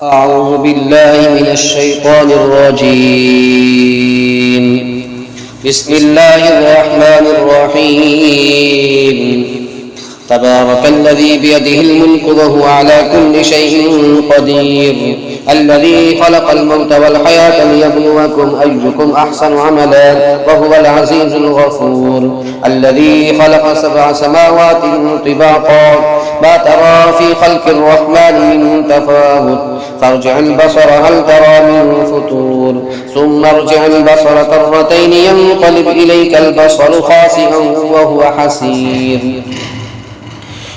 أعوذ بالله من الشيطان الرجيم. بسم الله الرحمن الرحيم. تبارك الذي بيده الملك وهو على كل شيء قدير، الذي خلق الموت والحياة ليبلوكم أيكم أحسن عملا وهو العزيز الغفور، الذي خلق 7 سماوات طباقا ما ترى في خلق الرحمن من تفاوت، فارجع البصر هل ترى من فتور، ثم ارجع البصر كرتين ينقلب إليك البصر خاسئا وهو حسير.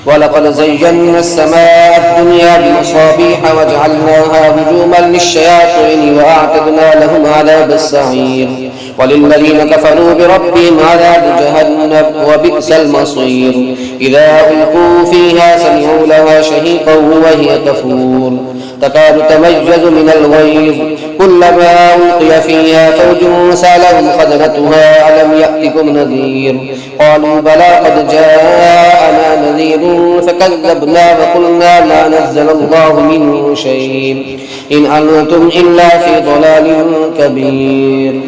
ولقد زينا السماء الدنيا بمصابيح وجعلناها رجوما للشياطين وأعتدنا لهم عذاب السعير، وللذين كفروا بربهم عذاب جهنم وبئس المصير. إذا ألقوا فيها سمعوا لها شهيقا وهي تفور، تكاد تميز من الغيظ، كلما ألقي فيها فوج سألهم خزنتها ألم يأتكم نذير، قالوا بلى قد جاءنا نذير فكذبنا وقلنا ما نزل الله من شيء إن أنتم إلا في ضلال كبير.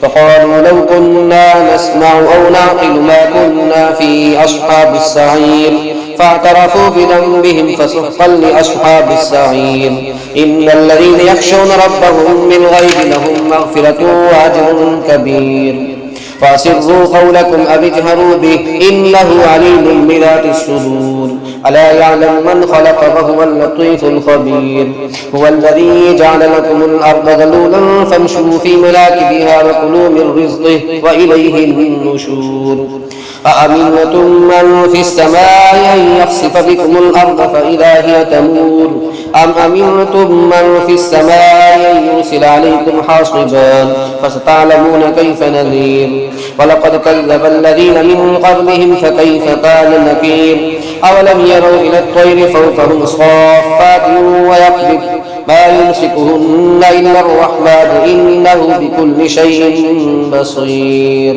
فقالوا لو كنا نسمع أو نعقل ما كنا في أصحاب السعير، فاعترفوا بذنبهم فسحقا لأصحاب السعير. إن الذين يخشون ربهم بالغيب لهم مغفرة وأجر كبير. فأسروا قولكم أو اجهروا به إنه عليم بذات الصدور. ألا يعلم من خلق وهو اللطيف الخبير. هو الذي جعل لكم الأرض ذلولا فامشوا في مناكبها وكلوا من رزقه وإليه النشور. أأمنتم من في السماء أن يخسف بكم الأرض فإذا هي تمور، أم أمنتم من في السماء أن يرسل عليكم حاصبا فستعلمون كيف نذير. ولقد كذب الذين من قبلهم فكيف كان نكير. أولم يروا إلى الطير فوقهم صافات ويقبض ما يمسكهن إلا الرحمن إنه بكل شيء بصير.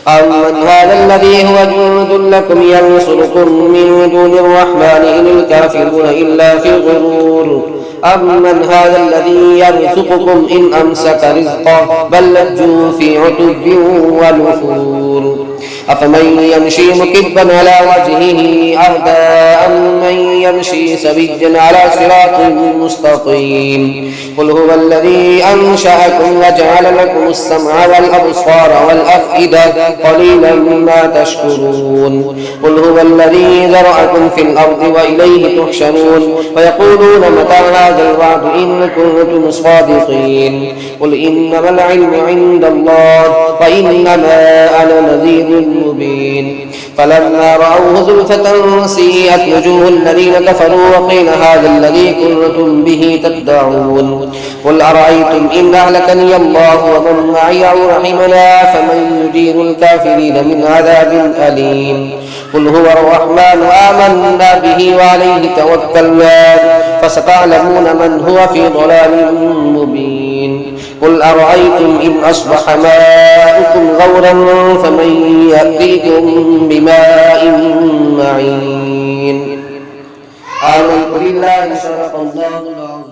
أمن هذا الذي هو جند لكم ينصركم من دون الرحمن إن الكافرون إلا في غرور. أمن هذا الذي يرزقكم إن أمسك رزقه بل لجوا في عتب ونفور. أفمن يمشي مكبا على وجهه أهدى أمن يمشي سويا على صراط مستقيم. قل هو الذي أنشأكم وجعل لكم السمع والأبصار والأفئدة قليلا ما تشكرون. قل هو الذي ذرأكم في الأرض وإليه تحشرون. ويقولون متى هذا الوعد إن كنتم صادقين. قل إنما العلم عند الله وإنما أنا نذير مبين. فلما رأوه زلفة سيئت وجوه الذين كفروا وقيل هذا الذي كنتم به تدعون. قل أرأيتم إن أهلكني الله ومن معي أو رحمنا فمن يجير الكافرين من عذاب أليم. قل هو الرحمن آمنا به وعليه توكلنا فستعلمون من هو في ضلال مبين. قل أرأيتم إن أصبح ماؤكم غورا فمن يأتيكم بماء معين. آمنت بالله صدق الله العظيم.